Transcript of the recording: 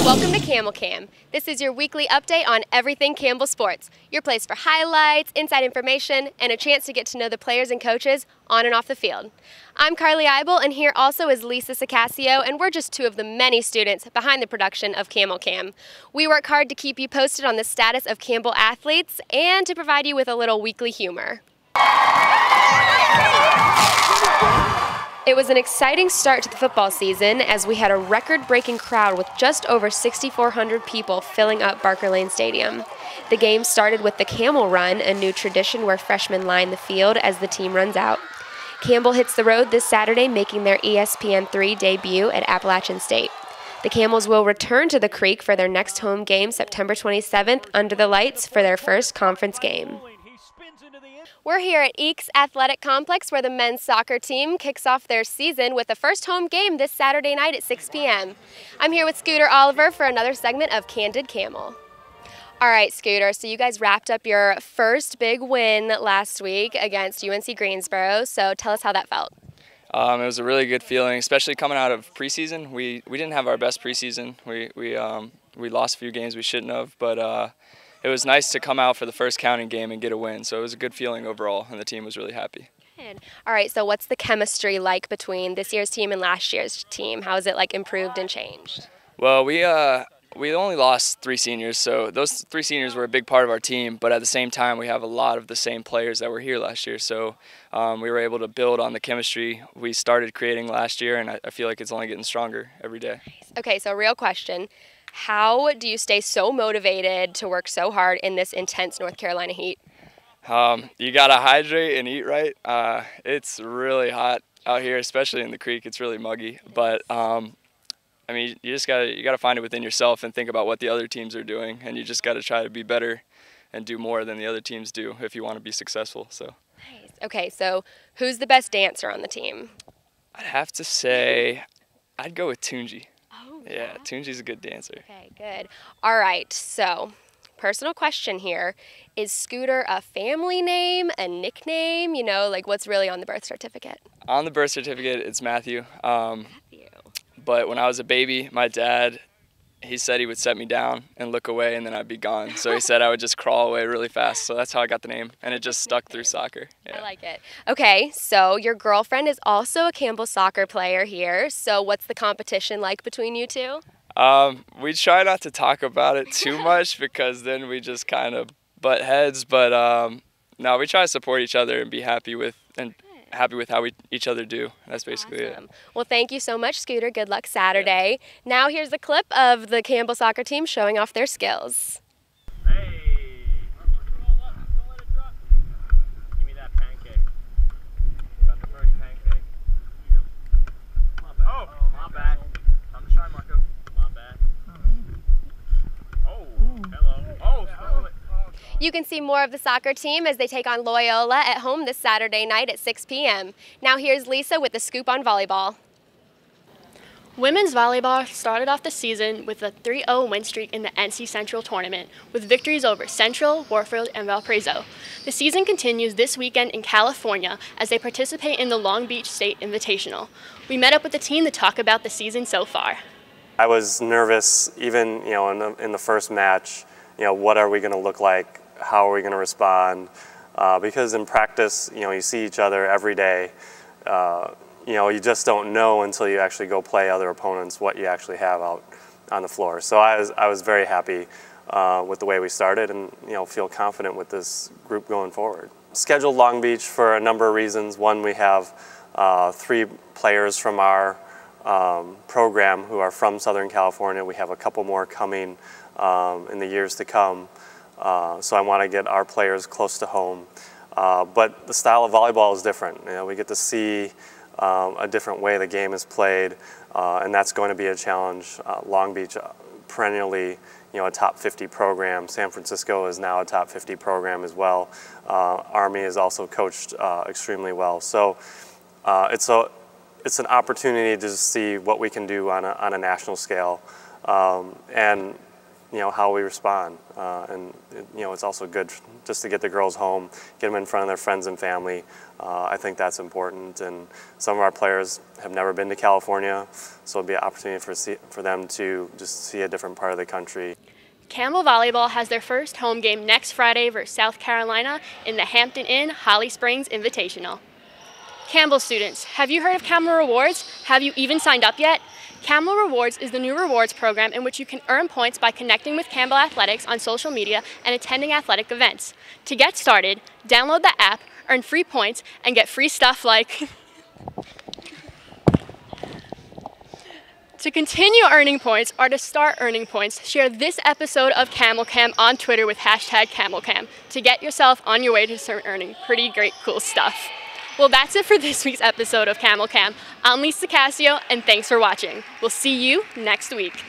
Welcome to Camel Cam. This is your weekly update on everything Campbell sports. Your place for highlights, inside information, and a chance to get to know the players and coaches on and off the field. I'm Carly Eibel, and here also is Lisa Sicasio, and we're just two of the many students behind the production of Camel Cam. We work hard to keep you posted on the status of Campbell athletes and to provide you with a little weekly humor. It was an exciting start to the football season as we had a record-breaking crowd with just over 6,400 people filling up Barker Lane Stadium. The game started with the Camel Run, a new tradition where freshmen line the field as the team runs out. Campbell hits the road this Saturday, making their ESPN3 debut at Appalachian State. The Camels will return to the Creek for their next home game September 27th under the lights for their first conference game. We're here at Eakes Athletic Complex where the men's soccer team kicks off their season with the first home game this Saturday night at 6 p.m. I'm here with Scooter Oliver for another segment of Candid Camel. All right, Scooter, so you guys wrapped up your first big win last week against UNC Greensboro, so tell us how that felt. It was a really good feeling, especially coming out of preseason. We didn't have our best preseason. We lost a few games we shouldn't have, but it was nice to come out for the first counting game and get a win. So it was a good feeling overall, and the team was really happy. Good. All right, so what's the chemistry like between this year's team and last year's team? How has it like improved and changed? Well, we only lost 3 seniors, so those 3 seniors were a big part of our team. But at the same time, we have a lot of the same players that were here last year. So we were able to build on the chemistry we started creating last year, and I feel like it's only getting stronger every day. Okay, so real question. How do you stay so motivated to work so hard in this intense North Carolina heat? You got to hydrate and eat right. It's really hot out here, especially in the creek. It's really muggy. But, I mean, you gotta find it within yourself and think about what the other teams are doing. And you just got to try to be better and do more than the other teams do if you want to be successful. So. Nice. Okay, so who's the best dancer on the team? I'd have to say I'd go with Tunji. Yeah, Tunji's a good dancer. Okay, good. All right, so personal question here. Is Scooter a family name, a nickname? You know, like what's really on the birth certificate? On the birth certificate, it's Matthew. Matthew. But when I was a baby, my dad, he said he would set me down and look away and then I'd be gone. So he said I would just crawl away really fast. So that's how I got the name. And it just stuck through soccer. Yeah. I like it. Okay, so your girlfriend is also a Campbell soccer player here. So what's the competition like between you two? We try not to talk about it too much because then we just kind of butt heads. But no, we try to support each other and be happy with how each other do. That's basically it. Well, thank you so much, Scooter. Good luck Saturday. Yeah. Now here's a clip of the Campbell soccer team showing off their skills. Hey! Don't let it drop. Give me that pancake. Got the first pancake. My bad. Oh, my bad. Time to shine, Marco. My bad. Oh, hello. Oh, stole it. You can see more of the soccer team as they take on Loyola at home this Saturday night at 6 p.m. Now here's Lisa with the scoop on volleyball. Women's volleyball started off the season with a 3-0 win streak in the NC Central tournament, with victories over Central, Warfield, and Valparaiso. The season continues this weekend in California as they participate in the Long Beach State Invitational. We met up with the team to talk about the season so far. I was nervous even, in the first match. What are we going to look like? How are we going to respond? Because in practice, you see each other every day. You just don't know until you actually go play other opponents what you actually have out on the floor. So I was very happy with the way we started and feel confident with this group going forward. Scheduled Long Beach for a number of reasons. One, we have 3 players from our program who are from Southern California. We have a couple more coming in the years to come. So I want to get our players close to home. But the style of volleyball is different. We get to see a different way the game is played, and that's going to be a challenge. Long Beach, perennially, a top 50 program. San Francisco is now a top 50 program as well. Army is also coached extremely well. So it's an opportunity to see what we can do on a national scale. And how we respond. And it's also good just to get the girls home, get them in front of their friends and family. I think that's important. And some of our players have never been to California, so it'll be an opportunity for them to just see a different part of the country. Campbell Volleyball has their first home game next Friday versus South Carolina in the Hampton Inn Holly Springs Invitational. Campbell students, have you heard of Camel Rewards? Have you even signed up yet? Camel Rewards is the new rewards program in which you can earn points by connecting with Campbell Athletics on social media and attending athletic events. To get started, download the app, earn free points, and get free stuff like... To continue earning points or to start earning points, share this episode of Camel Cam on Twitter with #Camel Cam to get yourself on your way to start earning pretty great cool stuff. Well, that's it for this week's episode of Camel Cam. I'm Lisa Cassio, and thanks for watching. We'll see you next week.